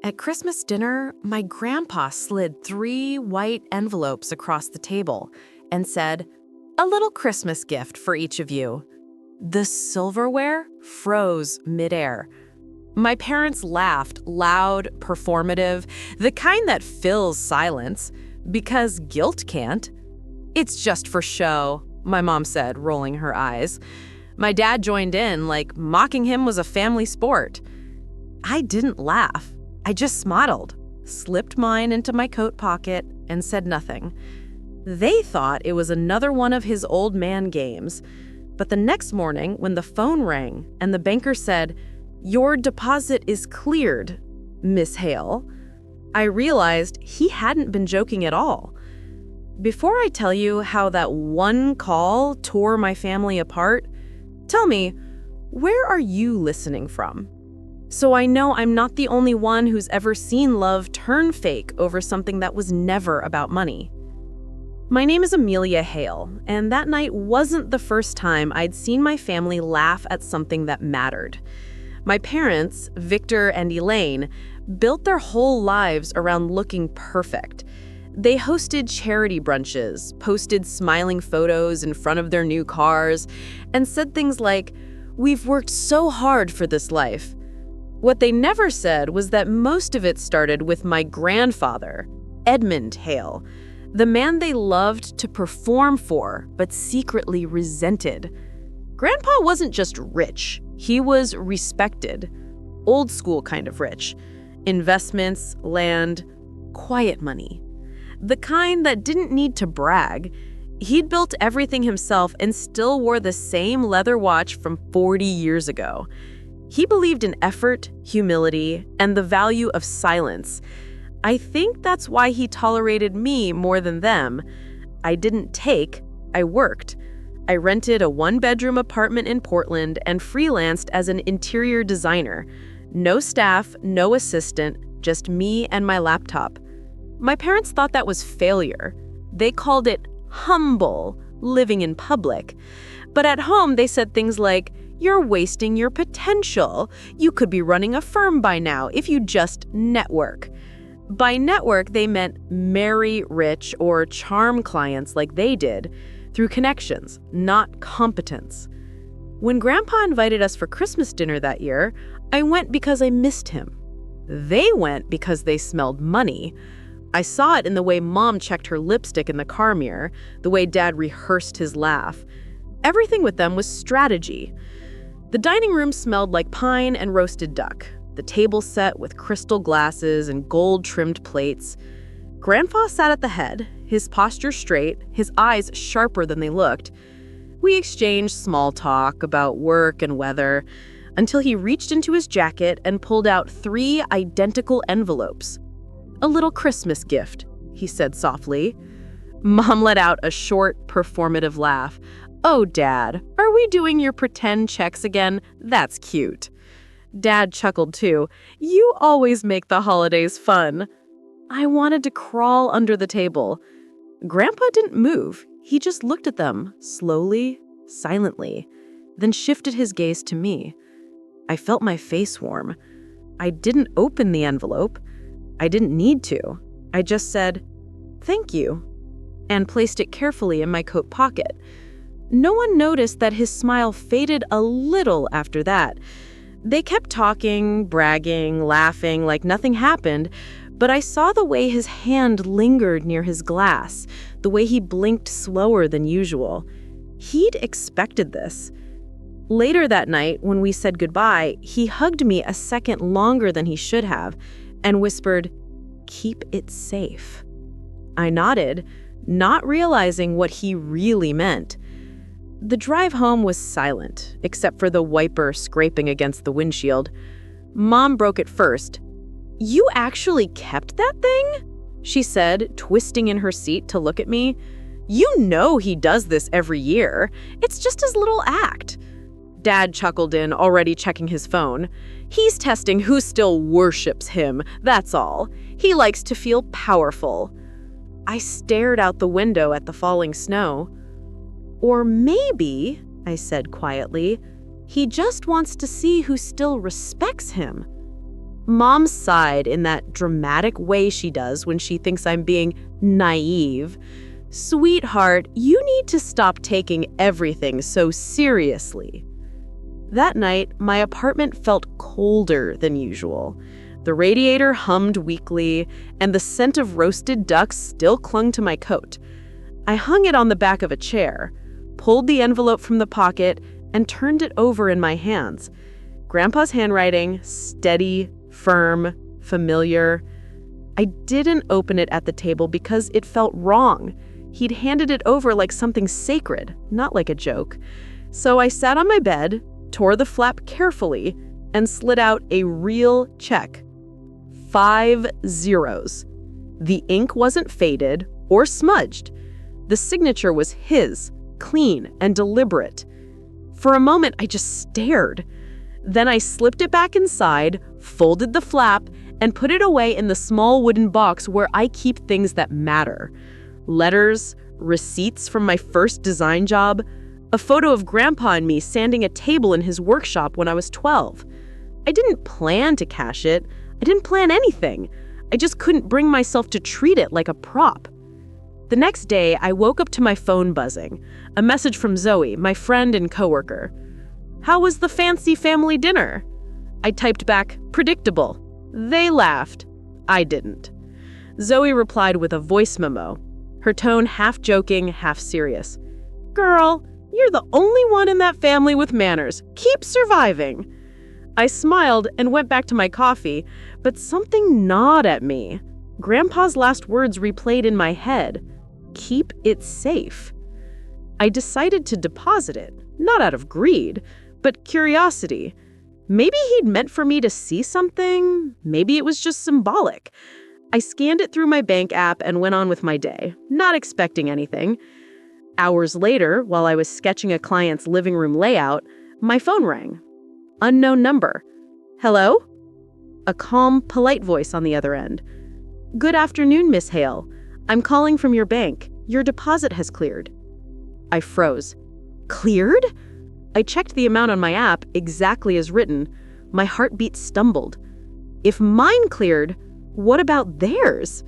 At Christmas dinner, my grandpa slid 3 white envelopes across the table and said, "A little Christmas gift for each of you." The silverware froze midair. My parents laughed, loud, performative, the kind that fills silence, because guilt can't. "It's just for show," my mom said, rolling her eyes. My dad joined in, like mocking him was a family sport. I didn't laugh. I just smiled, slipped mine into my coat pocket, and said nothing. They thought it was another one of his old man games. But the next morning, when the phone rang and the banker said, "Your deposit is cleared, Miss Hale," I realized he hadn't been joking at all. Before I tell you how that one call tore my family apart, tell me, where are you listening from? So I know I'm not the only one who's ever seen love turn fake over something that was never about money. My name is Amelia Hale, and that night wasn't the first time I'd seen my family laugh at something that mattered. My parents, Victor and Elaine, built their whole lives around looking perfect. They hosted charity brunches, posted smiling photos in front of their new cars, and said things like, "We've worked so hard for this life." What they never said was that most of it started with my grandfather, Edmund Hale, the man they loved to perform for, but secretly resented. Grandpa wasn't just rich, he was respected. Old school kind of rich. Investments, land, quiet money. The kind that didn't need to brag. He'd built everything himself and still wore the same leather watch from 40 years ago. He believed in effort, humility, and the value of silence. I think that's why he tolerated me more than them. I didn't take, I worked. I rented a 1-bedroom apartment in Portland and freelanced as an interior designer. No staff, no assistant, just me and my laptop. My parents thought that was failure. They called it humble, living in public. But at home, they said things like, "You're wasting your potential. You could be running a firm by now if you just network." By network, they meant marry rich or charm clients like they did, through connections, not competence. When Grandpa invited us for Christmas dinner that year, I went because I missed him. They went because they smelled money. I saw it in the way Mom checked her lipstick in the car mirror, the way Dad rehearsed his laugh. Everything with them was strategy. The dining room smelled like pine and roasted duck, the table set with crystal glasses and gold-trimmed plates. Grandpa sat at the head, his posture straight, his eyes sharper than they looked. We exchanged small talk about work and weather, until he reached into his jacket and pulled out 3 identical envelopes. "A little Christmas gift," he said softly. Mom let out a short, performative laugh. "Oh, Dad, are we doing your pretend checks again? That's cute." Dad chuckled too. "You always make the holidays fun." I wanted to crawl under the table. Grandpa didn't move. He just looked at them, slowly, silently, then shifted his gaze to me. I felt my face warm. I didn't open the envelope. I didn't need to. I just said, "Thank you," and placed it carefully in my coat pocket. No one noticed that his smile faded a little after that. They kept talking, bragging, laughing like nothing happened, but I saw the way his hand lingered near his glass, the way he blinked slower than usual. He'd expected this. Later that night, when we said goodbye, he hugged me a second longer than he should have and whispered, "Keep it safe." I nodded, not realizing what he really meant. The drive home was silent, except for the wiper scraping against the windshield. Mom broke it first. "You actually kept that thing?" she said, twisting in her seat to look at me. "You know he does this every year. It's just his little act." Dad chuckled in, already checking his phone. "He's testing who still worships him, that's all. He likes to feel powerful." I stared out the window at the falling snow. "Or maybe," I said quietly, "he just wants to see who still respects him." Mom sighed in that dramatic way she does when she thinks I'm being naive. Sweetheart, you need to stop taking everything so seriously. That night, my apartment felt colder than usual. The radiator hummed weakly, and the scent of roasted ducks still clung to my coat. I hung it on the back of a chair, pulled the envelope from the pocket, and turned it over in my hands. Grandpa's handwriting, steady, firm, familiar. I didn't open it at the table because it felt wrong. He'd handed it over like something sacred, not like a joke. So I sat on my bed, tore the flap carefully, and slid out a real check. 5 zeros. The ink wasn't faded or smudged. The signature was his, clean and deliberate. For a moment, I just stared. Then I slipped it back inside, folded the flap, and put it away in the small wooden box where I keep things that matter. Letters, receipts from my first design job, a photo of Grandpa and me sanding a table in his workshop when I was 12. I didn't plan to cash it. I didn't plan anything. I just couldn't bring myself to treat it like a prop. The next day, I woke up to my phone buzzing. A message from Zoe, my friend and coworker. "How was the fancy family dinner?" I typed back, "Predictable." They laughed. I didn't. Zoe replied with a voice memo, her tone half joking, half serious. "Girl, you're the only one in that family with manners. Keep surviving." I smiled and went back to my coffee, but something gnawed at me. Grandpa's last words replayed in my head. Keep it safe. I decided to deposit it, not out of greed, but curiosity. Maybe he'd meant for me to see something. Maybe it was just symbolic. I scanned it through my bank app and went on with my day, not expecting anything. Hours later, while I was sketching a client's living room layout, my phone rang. Unknown number. "Hello?" A calm, polite voice on the other end. "Good afternoon, Miss Hale. I'm calling from your bank. Your deposit has cleared." I froze. Cleared? I checked the amount on my app exactly as written. My heartbeat stumbled. If mine cleared, what about theirs?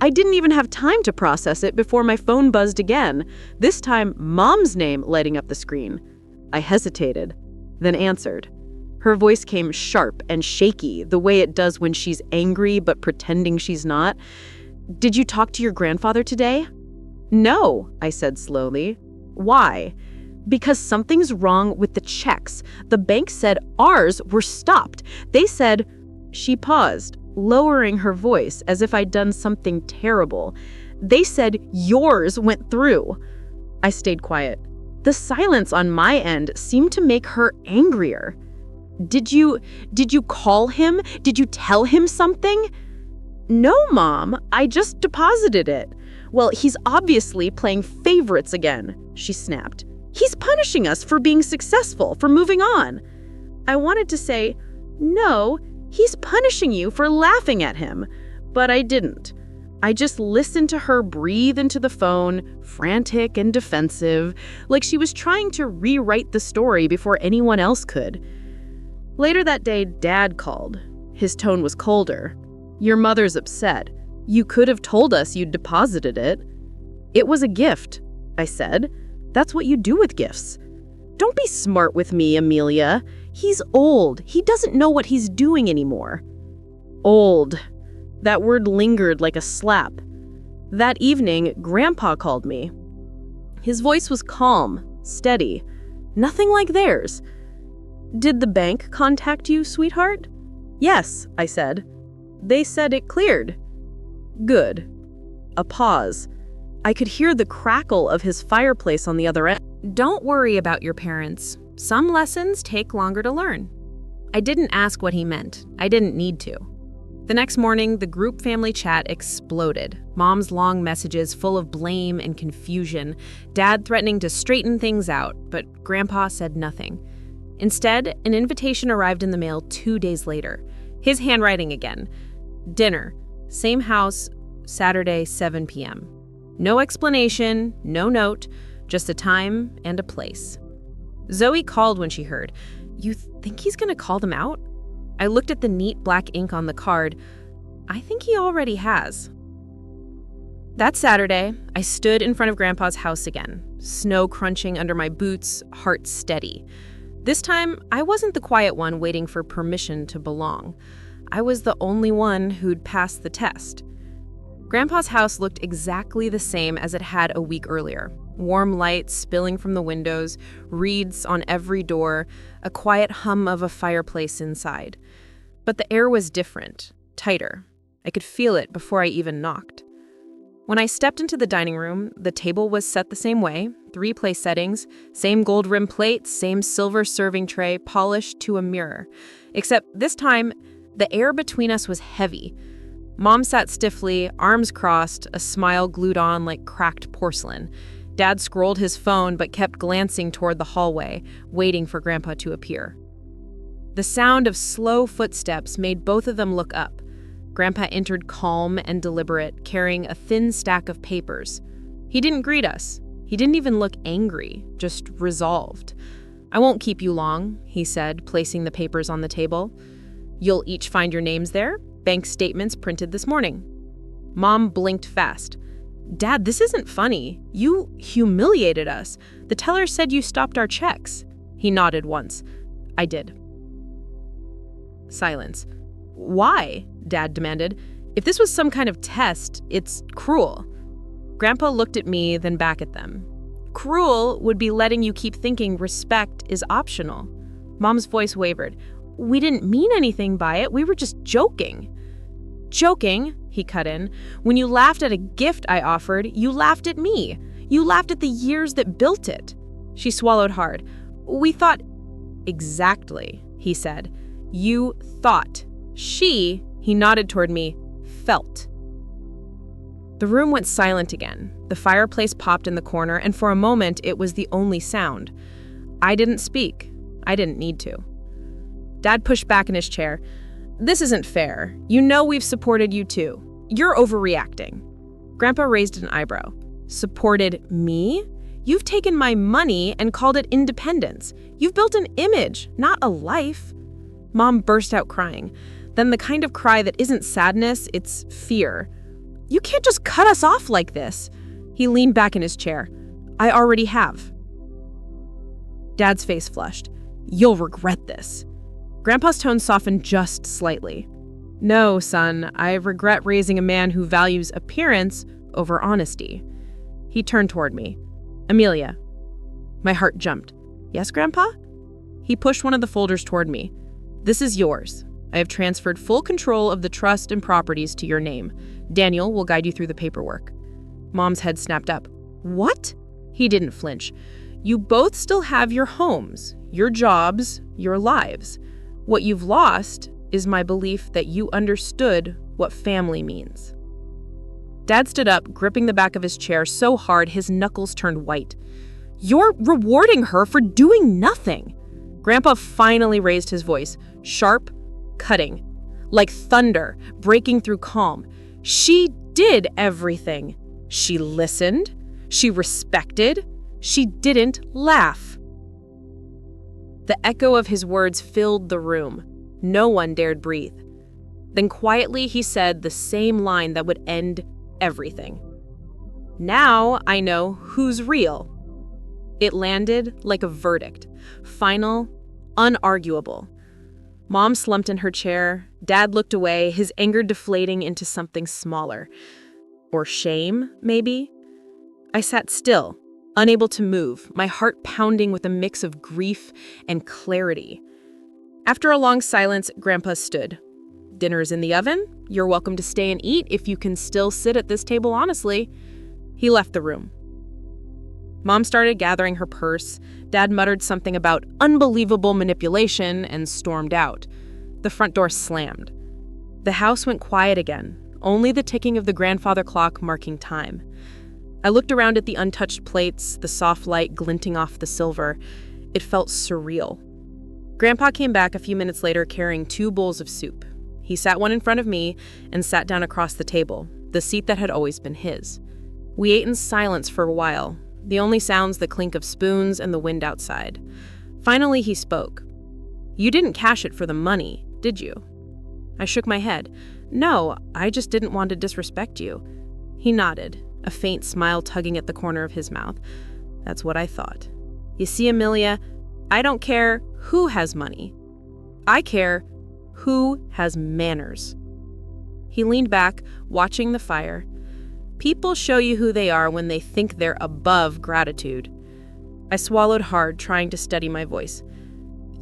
I didn't even have time to process it before my phone buzzed again, this time Mom's name lighting up the screen. I hesitated, then answered. Her voice came sharp and shaky, the way it does when she's angry but pretending she's not. "Did you talk to your grandfather today?" "No," I said slowly. "Why?" "Because something's wrong with the checks. The bank said ours were stopped. They said—" She paused, lowering her voice as if I'd done something terrible. "They said yours went through." I stayed quiet. The silence on my end seemed to make her angrier. Did you call him? Did you tell him something?" "No, Mom. I just deposited it." "Well, he's obviously playing favorites again," she snapped. "He's punishing us for being successful, for moving on." I wanted to say, "No, he's punishing you for laughing at him," but I didn't. I just listened to her breathe into the phone, frantic and defensive, like she was trying to rewrite the story before anyone else could. Later that day, Dad called. His tone was colder. "Your mother's upset. You could have told us you'd deposited it." "It was a gift," I said. "That's what you do with gifts." "Don't be smart with me, Amelia. He's old. He doesn't know what he's doing anymore." Old. That word lingered like a slap. That evening, Grandpa called me. His voice was calm, steady, nothing like theirs. "Did the bank contact you, sweetheart?" "Yes," I said. "They said it cleared." "Good." A pause. I could hear the crackle of his fireplace on the other end. "Don't worry about your parents. Some lessons take longer to learn." I didn't ask what he meant. I didn't need to. The next morning, the group family chat exploded. Mom's long messages full of blame and confusion, Dad threatening to straighten things out, but Grandpa said nothing. Instead, an invitation arrived in the mail 2 days later. His handwriting again. Dinner. Same house, Saturday, 7 p.m. No explanation, no note, just a time and a place. Zoe called when she heard. "You think he's gonna call them out?" I looked at the neat black ink on the card. I think he already has. That Saturday, I stood in front of Grandpa's house again, snow crunching under my boots, heart steady. This time, I wasn't the quiet one waiting for permission to belong. I was the only one who'd passed the test. Grandpa's house looked exactly the same as it had a week earlier. Warm light spilling from the windows, reeds on every door, a quiet hum of a fireplace inside. But the air was different, tighter. I could feel it before I even knocked. When I stepped into the dining room, the table was set the same way, 3 place settings, same gold rim plates, same silver serving tray, polished to a mirror. Except this time, the air between us was heavy. Mom sat stiffly, arms crossed, a smile glued on like cracked porcelain. Dad scrolled his phone but kept glancing toward the hallway, waiting for Grandpa to appear. The sound of slow footsteps made both of them look up. Grandpa entered calm and deliberate, carrying a thin stack of papers. He didn't greet us. He didn't even look angry, just resolved. "I won't keep you long," he said, placing the papers on the table. "You'll each find your names there. Bank statements printed this morning." Mom blinked fast. "Dad, this isn't funny. You humiliated us. The teller said you stopped our checks." He nodded once. "I did." Silence. "Why?" Dad demanded. "If this was some kind of test, it's cruel." Grandpa looked at me, then back at them. "Cruel would be letting you keep thinking respect is optional." Mom's voice wavered. "We didn't mean anything by it. We were just joking." "Joking," he cut in. "When you laughed at a gift I offered, you laughed at me. You laughed at the years that built it." She swallowed hard. "We thought—" "Exactly," he said. "You thought. She," he nodded toward me, "felt." The room went silent again. The fireplace popped in the corner, and for a moment it was the only sound. I didn't speak. I didn't need to. Dad pushed back in his chair. "This isn't fair. You know we've supported you too. You're overreacting." Grandpa raised an eyebrow. "Supported me? You've taken my money and called it independence. You've built an image, not a life." Mom burst out crying. Then the kind of cry that isn't sadness, it's fear. "You can't just cut us off like this." He leaned back in his chair. "I already have." Dad's face flushed. "You'll regret this." Grandpa's tone softened just slightly. "No, son, I regret raising a man who values appearance over honesty." He turned toward me. "Amelia." My heart jumped. "Yes, Grandpa?" He pushed one of the folders toward me. "This is yours. I have transferred full control of the trust and properties to your name. Daniel will guide you through the paperwork." Mom's head snapped up. "What?" He didn't flinch. "You both still have your homes, your jobs, your lives. What you've lost is my belief that you understood what family means." Dad stood up, gripping the back of his chair so hard his knuckles turned white. "You're rewarding her for doing nothing." Grandpa finally raised his voice, sharp, cutting, like thunder breaking through calm. "She did everything. She listened. She respected. She didn't laugh." The echo of his words filled the room. No one dared breathe. Then quietly he said the same line that would end everything. "Now I know who's real." It landed like a verdict, final, unarguable. Mom slumped in her chair. Dad looked away, his anger deflating into something smaller. Or shame, maybe? I sat still, unable to move, my heart pounding with a mix of grief and clarity. After a long silence, Grandpa stood. "Dinner's in the oven. You're welcome to stay and eat if you can still sit at this table honestly." He left the room. Mom started gathering her purse. Dad muttered something about unbelievable manipulation and stormed out. The front door slammed. The house went quiet again, only the ticking of the grandfather clock marking time. I looked around at the untouched plates, the soft light glinting off the silver. It felt surreal. Grandpa came back a few minutes later carrying 2 bowls of soup. He sat one in front of me and sat down across the table, the seat that had always been his. We ate in silence for a while, the only sounds the clink of spoons and the wind outside. Finally, he spoke. "You didn't cash it for the money. Did you? I shook my head. No, I just didn't want to disrespect you. He nodded, a faint smile tugging at the corner of his mouth. That's what I thought. You see, Amelia, I don't care who has money. I care who has manners. He leaned back, watching the fire. People show you who they are when they think they're above gratitude. I swallowed hard, trying to steady my voice.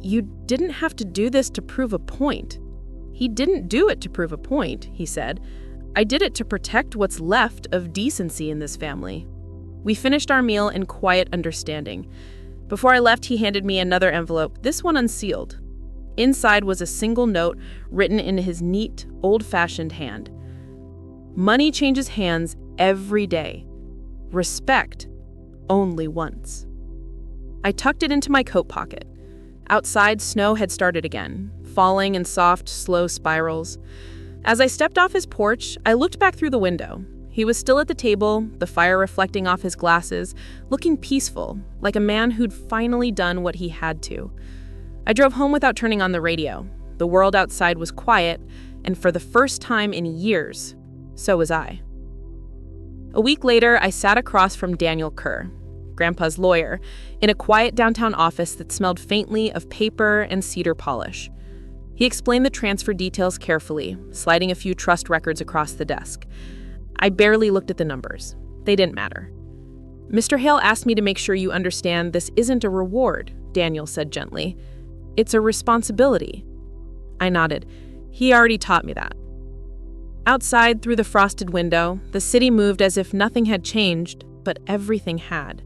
You didn't have to do this to prove a point. He didn't do it to prove a point, he said. I did it to protect what's left of decency in this family. We finished our meal in quiet understanding. Before I left, he handed me another envelope, this one unsealed. Inside was a single note written in his neat, old-fashioned hand. Money changes hands every day. Respect only once. I tucked it into my coat pocket. Outside, snow had started again, falling in soft, slow spirals. As I stepped off his porch, I looked back through the window. He was still at the table, the fire reflecting off his glasses, looking peaceful, like a man who'd finally done what he had to. I drove home without turning on the radio. The world outside was quiet, and for the first time in years, so was I. A week later, I sat across from Daniel Kerr, Grandpa's lawyer, in a quiet downtown office that smelled faintly of paper and cedar polish. He explained the transfer details carefully, sliding a few trust records across the desk. I barely looked at the numbers. They didn't matter. Mr. Hale asked me to make sure you understand this isn't a reward, Daniel said gently. It's a responsibility. I nodded. He already taught me that. Outside, through the frosted window, the city moved as if nothing had changed, but everything had.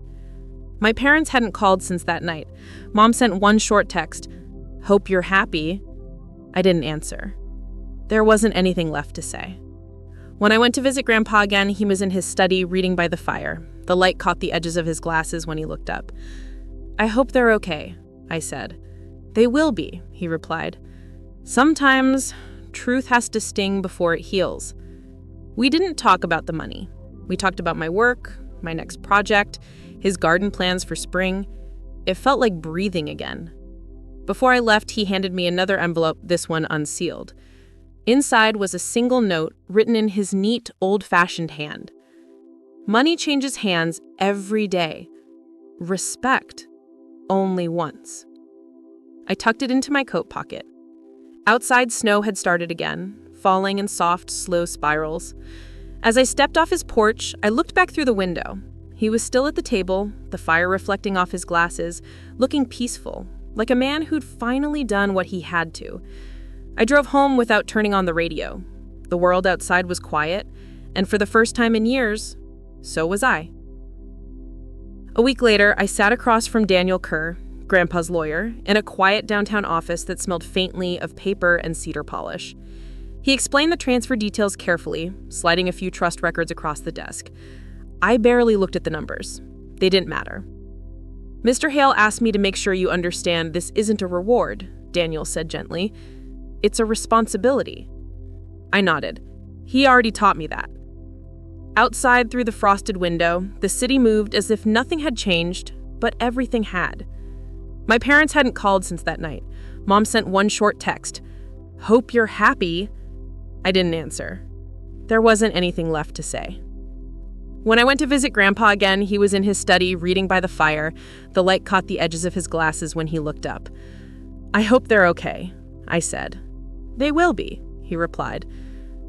My parents hadn't called since that night. Mom sent one short text, "Hope you're happy." I didn't answer. There wasn't anything left to say. When I went to visit Grandpa again, he was in his study reading by the fire. The light caught the edges of his glasses when he looked up. I hope they're okay, I said. They will be, he replied. Sometimes truth has to sting before it heals. We didn't talk about the money. We talked about my work, my next project, his garden plans for spring. It felt like breathing again. Before I left, he handed me another envelope, this one unsealed. Inside was a single note written in his neat, old-fashioned hand. Money changes hands every day. Respect only once. I tucked it into my coat pocket. Outside, snow had started again, falling in soft, slow spirals. As I stepped off his porch, I looked back through the window. He was still at the table, the fire reflecting off his glasses, looking peaceful, like a man who'd finally done what he had to. I drove home without turning on the radio. The world outside was quiet, and for the first time in years, so was I. A week later, I sat across from Daniel Kerr, Grandpa's lawyer, in a quiet downtown office that smelled faintly of paper and cedar polish. He explained the transfer details carefully, sliding a few trust records across the desk. I barely looked at the numbers. They didn't matter. Mr. Hale asked me to make sure you understand this isn't a reward, Daniel said gently. It's a responsibility. I nodded. He already taught me that. Outside, through the frosted window, the city moved as if nothing had changed, but everything had. My parents hadn't called since that night. Mom sent one short text. Hope you're happy. I didn't answer. There wasn't anything left to say. When I went to visit Grandpa again, he was in his study reading by the fire. The light caught the edges of his glasses when he looked up. I hope they're okay, I said. They will be, he replied.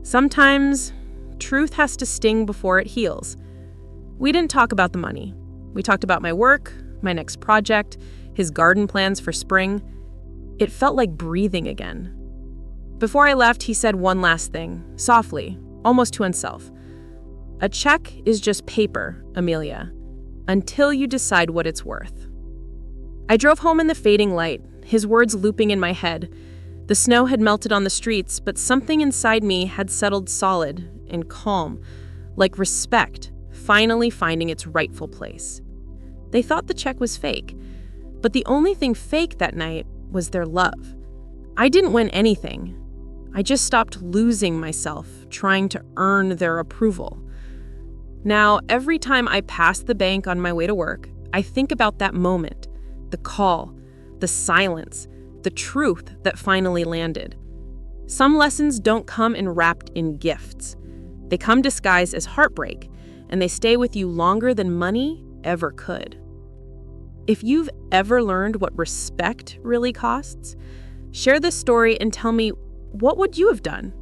Sometimes truth has to sting before it heals. We didn't talk about the money. We talked about my work, my next project, his garden plans for spring. It felt like breathing again. Before I left, he said one last thing, softly, almost to himself. A check is just paper, Amelia, until you decide what it's worth. I drove home in the fading light, his words looping in my head. The snow had melted on the streets, but something inside me had settled solid and calm, like respect, finally finding its rightful place. They thought the check was fake, but the only thing fake that night was their love. I didn't win anything. I just stopped losing myself, trying to earn their approval. Now, every time I pass the bank on my way to work, I think about that moment, the call, the silence, the truth that finally landed. Some lessons don't come wrapped in gifts. They come disguised as heartbreak, and they stay with you longer than money ever could. If you've ever learned what respect really costs, share this story and tell me, what would you have done?